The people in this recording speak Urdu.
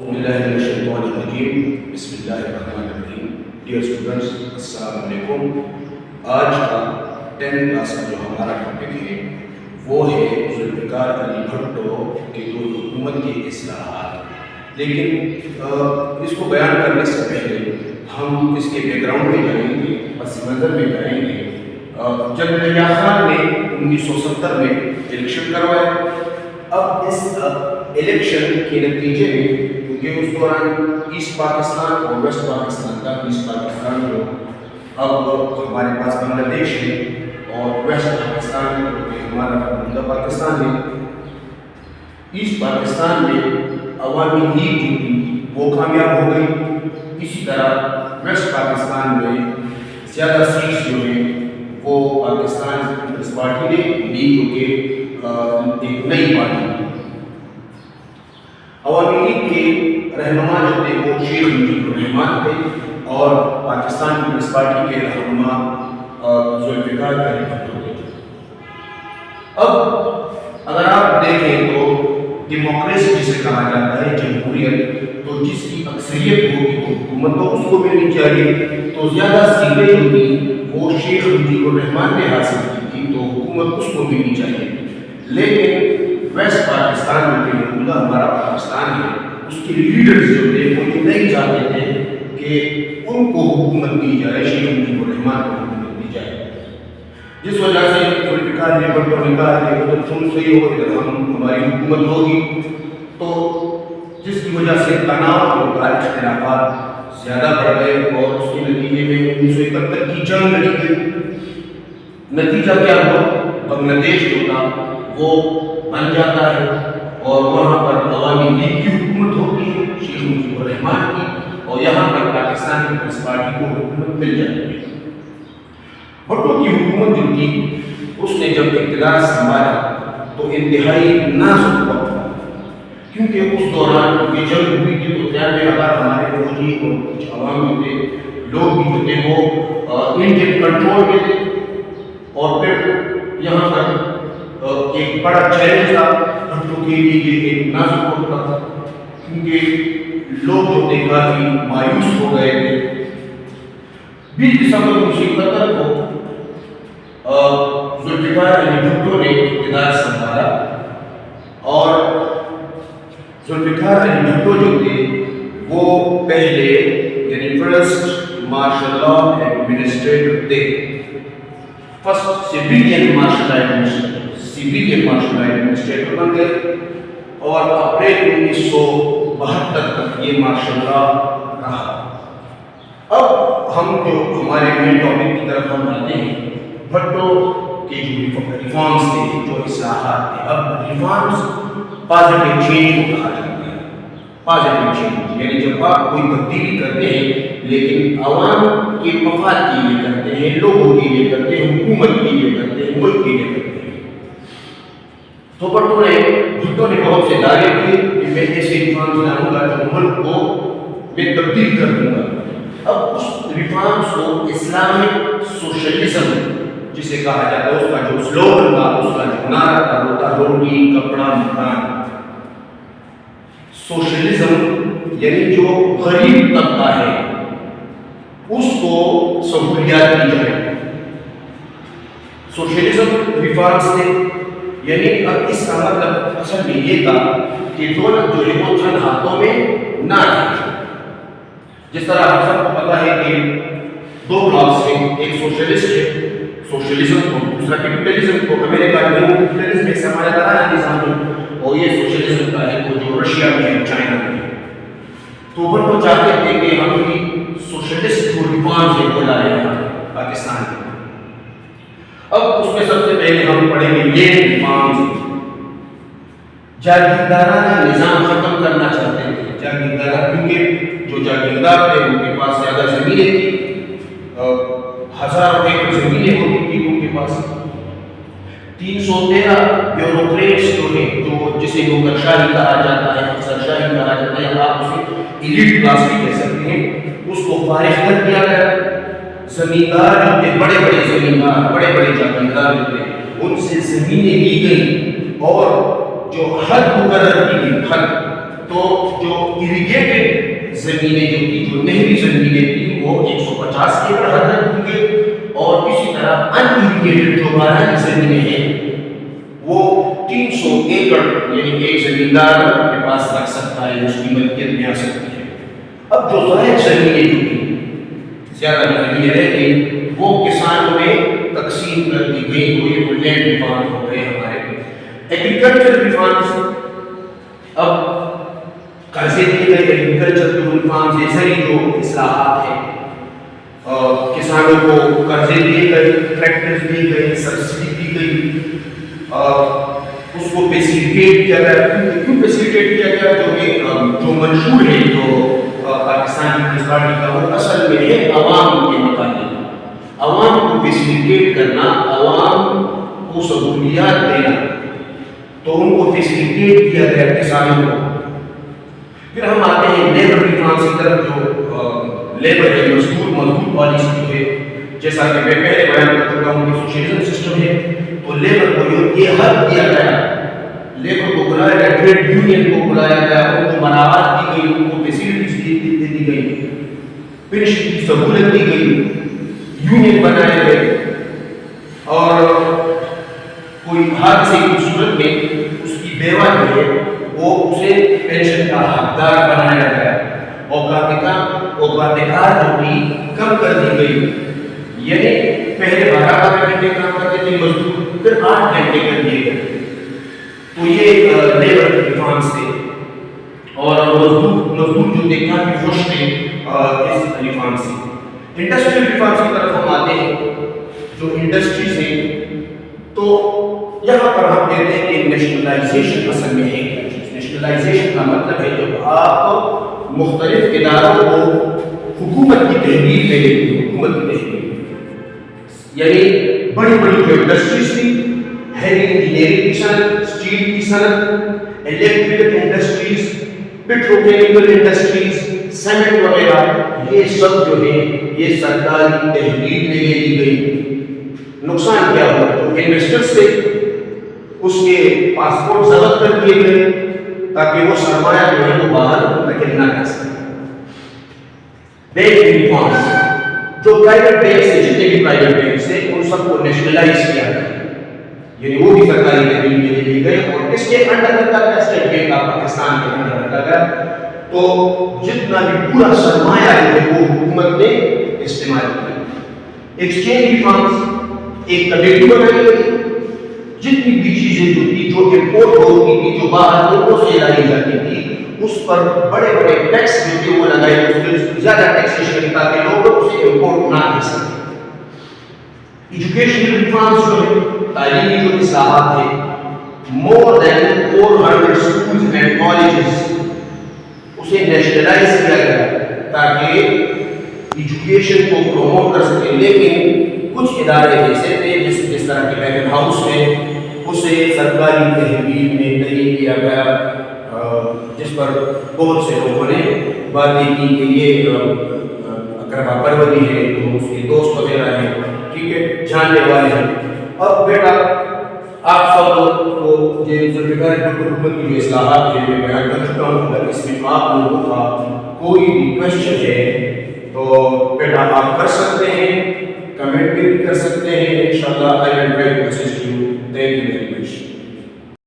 بسم اللہ الرحمن الرحیم. ڈیئر اسٹوڈنٹس، السلام علیکم. آج کا 10th کلاس کا جو ہمارا ٹاپک ہے وہ ہے ذوالفقار علی بھٹو کے دور حکومت کی اصلاحات. لیکن اس کو بیان کرنے سے پہلے ہم اس کے بیک گراؤنڈ میں جائیں گے، پس منظر میں جائیں گے. جب یحییٰ خان نے 1970 میں الیکشن کروائے. اب اس الیکشن کے نتیجے میں کہ اس دوران ایسٹ پاکستان اور ویسٹ پاکستان کا ایسٹ پاکستان جو اب ہمارے پاس بنگلہ دیش ہے اور ویسٹ پاکستان جو کہ ہمارا موجودہ پاکستان ہے، ایسٹ پاکستان میں عوامی لیگ جو تھی وہ کامیاب ہو گئی. اسی طرح ویسٹ پاکستان میں زیادہ سیٹس جو ہیں وہ پاکستان پیپلز پارٹی نے لی، جو کہ ایک نئی پارٹی. عوامی لیگ کے رہنما جو تھے وہ شیخ مجیب الرحمان تھے اور پاکستان پیپلز پارٹی کے رہنما ذوالفقار علی بھٹو تھے. اب اگر آپ دیکھیں تو ڈیموکریسی جسے کہا جاتا ہے، جمہوریت، تو جس کی اکثریت ہوگی تو حکومت تو اس کو ملنی چاہیے. تو زیادہ سیٹیں جو تھیں وہ شیخ مجیب الرحمان نے حاصل کی تھی تو حکومت اس کو ملنی چاہیے. لیکن ویسٹ پاکستان میں جو موجودہ ہمارا پاکستان ہے، اس کے لیڈرز جو تھے وہ یہ نہیں چاہتے تھے کہ ان کو حکومت دی جائے، شیخ مجیب الرحمان کو حکومت دی جائے. جس وجہ سے ذوالفقار علی بھٹو نے کہا کہ اگر تم صحیح ہو ادھر ہماری حکومت ہوگی. تو جس کی وجہ سے تناؤ اور اختلافات زیادہ بڑھ گئے اور اس کے نتیجے میں 1971 کی جنگ لڑی گئی. نتیجہ کیا ہوا؟ بنگلہ دیش جو تھا وہ بن جاتا ہے اور وہاں پر عوامی لیگ کی حکومت ہوتی ہے، شیخ مجیب الرحمان کی، اور یہاں پر پاکستان پیپلز پارٹی کو حکومت مل جاتی ہے. بھٹو کی حکومت جو تھی اس نے جب اقتدار سنبھالا تو انتہائی نازک وقت تھا، کیونکہ اس دوران یہ جنگ ہوئی تھی تو زیادہ ہمارے فوجی اور کچھ عوام ہوتے لوگ بھی جو تھے وہ انڈین کنٹرول میں تھے. اور پھر یہاں پر ایک بڑا چیلنج تھا بھٹو کے لیے، یہ ایک نازک وقت تھا کیونکہ لوگ جو تھے کافی مایوس ہو گئے تھے. 20 دسمبر 1971 کو ذوالفقار علی بھٹو نے اقتدار سنبھالا اور ذوالفقار علی بھٹو جو تھے وہ پہلے یعنی فرسٹ مارشل لا ایڈمنسٹریٹر تھے، فرسٹ سیویلین مارشل ایڈمنسٹریٹر بن گئے اور اپریل 1972 تک یہ مارشل لا رہا. اب ہم جو ہمارے مین ٹاپک کی طرف ہم آتے ہیں، بھٹو کے جو ریفارمز تھے، جو اصلاحات تھے. اب ریفارمز پازیٹیو چینج کو کہا جاتا ہے. پازیٹیو چینج یعنی جب آپ کوئی تبدیلی کرتے ہیں لیکن عوام کے مفاد کے لیے کرتے ہیں، لوگوں کے لیے کرتے ہیں، حکومت کے لیے کرتے ہیں، ملک کے لیے کرتے ہیں. تو بھٹو نے بہت سے دعوے کیے کہ میں ایسے ریفارمز لاؤں گا جو ملک کو میں تبدیل کر دوں گا. اب اس ریفارمز کو اسلامک سوشلزم جسے کہا جاتا ہے، اس کا جو سلوگن تھا، اس کا جو نعرہ تھا وہ تھا روٹی کپڑا مکان. سوشلزم یعنی جو غریب طبقہ ہے اس کو سہولیات دی جائے. سوشلزم ریفارمز تھے، یعنی اب اس کا مطلب اصل میں یہ تھا کہ دولت جو ہے وہ چند ہاتھوں میں نہ رہے. جس طرح ہم سب کو پتا ہے کہ دو بلاکس ہیں، ایک سوشلسٹ ہے سوشلزم اور دوسرا کیپٹلزم. کو امریکہ میں کیپٹلزم ایک سرمایہ دارانہ نظام ہے اور یہ سوشلزم کا ہے وہ جو رشیا میں ہے، چائنا میں ہے. تو بھٹو چاہتے تھے کہ ہم بھی سوشلسٹ ریفارمز کو لائیں پاکستان میں. اب اس میں سب سے پہلے ہم پڑھیں گے لینڈ ریفارمز. جاگیردارانہ نظام ختم کرنا چاہتے تھے. جاگیردار کیونکہ جو جاگیردار تھے ان کے پاس زیادہ زمینیں تھیں، ہزاروں ایکڑ زمینیں ہوتی تھی ان کے پاس. 313 بیوروکریٹس جو ہیں، جو جسے نوکرشاہی کہا جاتا ہے، افسرشاہی کہا جاتا ہے، آپ اسے ایلیٹ کلاس بھی کہہ سکتے ہیں، اس کو فارغ کر دیا گیا. زمیندار جو تھے، بڑے بڑے زمیندار، بڑے بڑے جاگیردار جو تھے، ان سے زمینیں لی گئی اور جو حد مقرر کی گئی، حد تو جو اریگیٹڈ زمینیں جو تھی، جو نہری زمینیں تھیں، وہ 150 ایکڑ حد تک ہوں گے، اور اسی طرح ان اریگیٹڈ جو بارانی زمینیں ہیں وہ 300 ایکڑ یعنی ایک زمیندار اپنے پاس رکھ سکتا ہے، اس کی ملکیت میں آ سکتی ہے۔ اب جو زائد زمینیں جو تھیں، زیادہ زمینیں رہ گئی، وہ کسانوں میں تقسیم کر دی گئی، تو یہ لینڈ ریفارم ہو گئے ہمارے ایگریکلچر ریفارمز۔ اب قرضے دیے گئے، ایگریکلچر ریفارمز، یہ ساری جو اصلاحات ہیں، کسانوں کو قرضے دیے گئے، ٹریکٹرز دیے گئے، سبسڈی دی گئی، اس کو فیسیلیٹیٹ کیا گیا۔ کیوں فیسیلیٹیٹ کیا گیا؟ جو منشور ہے جو پاکستان پیپلز پارٹی کا، وہ اصل میں ہے عوام کے متعلق، عوام کو فیسیلیٹیٹ کرنا، عوام کو سہولیات دینا، تو ان کو فیسیلیٹیٹ کیا گیا کسانوں کو۔ پھر ہم آتے ہیں لیبر ریفارمز کی طرف، جو لیبر ہے، مزدور پالیسی ہے، جیسا کہ میں پہلے بیان کر چکا ہوں کہ سوشلزم سسٹم ہے، تو لیبر کو یہ حق دیا گیا، لیبر کو بلایا گیا، ٹریڈ یونین کو بلایا گیا، ان کو مناوات دی گئی، ان کو فیسیلٹیز دی گئی، پنشن کی سہولت دی گئی، یونین بنائے گئے، اور کوئی حادثے کی صورت میں اس کی بیوہ جو ہے وہ اسے پینشن کا حقدار بنایا گیا، اوقات کار جو بھی کم کر دی گئی، یعنی پہلے 12 گھنٹے کام کرتے تھے مزدور، پھر 8 گھنٹے کر دیے گئے۔ تو یہ لیبر ریفارمز تھے، اور مزدور جو تھے کافی خوش تھے اس ریفارم سے۔ انڈسٹریل ریفارمز کی طرف ہم آتے ہیں، جو انڈسٹریز ہیں، تو یہاں پر ہم کہتے ہیں کہ نیشنلائزیشن اصل میں ہے۔ نیشنلائزیشن کا مطلب ہے جب آپ مختلف اداروں کو حکومت کی تحویل میں لیتے ہیں، حکومت کی تحویل، یعنی بڑی بڑی جو انڈسٹریز تھی، ہیوی انجینئرنگ کی صنعت، اسٹیل کی صنعت، electrical industries, petrochemical industries, cement وغیرہ، یہ سب جو ہے یہ سرکاری تحویل میں لے لی گئی۔ نقصان کیا ہوا؟ جو انویسٹرز تھے اس کے پاسپورٹ ضبط کر دیے گئے تاکہ وہ سرمایہ جو ہے وہ باہر منتقل نہ کر سکے۔ بینک ریفارمز، جو پرائیویٹ بینک سے، جتنے بھی پرائیویٹ بینک سے، ان سب کو نیشنلائز کیا گیا، یعنی وہ بھی سرکاری تحویل میں لے لیے گئے، اور اس کے انڈر رکھا گیا اسٹیٹ بینک آف پاکستان کے انڈر رکھا گیا۔ تو جتنا بھی پورا سرمایہ ہے وہ حکومت نے استعمال کیا۔ ایکسچینج ریفارمز، ایک کمیٹی بنائی گئی، جتنی بھی چیزیں جو تھی، جو امپورٹ ہوتی تھی، جو باہر ملکوں سے لائی جاتی تھی، اس پر بڑے بڑے ٹیکس جو تھے وہ لگائے، اس پر زیادہ ٹیکسیشن تاکہ لوگ اسے امپورٹ نہ کر سکیں۔ ایجوکیشنل ریفارمز جو ہے، تعلیمی جو اصلاحات ہیں، مور دین 400 اسکولز اینڈ کالجز، اسے نیشنلائز کیا گیا تاکہ ایجوکیشن کو پروموٹ کر سکے۔ لیکن کچھ ادارے ایسے تھے جس طرح کہ بیگن ہاؤس ہے، اسے سرکاری تحویل میں نہیں کیا گیا، جس پر بہت سے لوگوں نے باتیں کی کہ یہ اقربا پروری ہے، تو اس کے دوست وغیرہ ہیں، ٹھیک ہے، جاننے والے ہیں۔ اب بیٹا آپ سب کو یہ ذوالفقار بھٹو حکومت کی جو اصلاحات ہیں میں بیان کر چکا ہوں، اگر اس میں آپ لوگوں کا کوئی بھی کوشچن ہے تو بیٹا آپ کر سکتے ہیں، کمنٹ بھی کر سکتے ہیں، انشاءاللہ I will try to assist you. Thank you very much.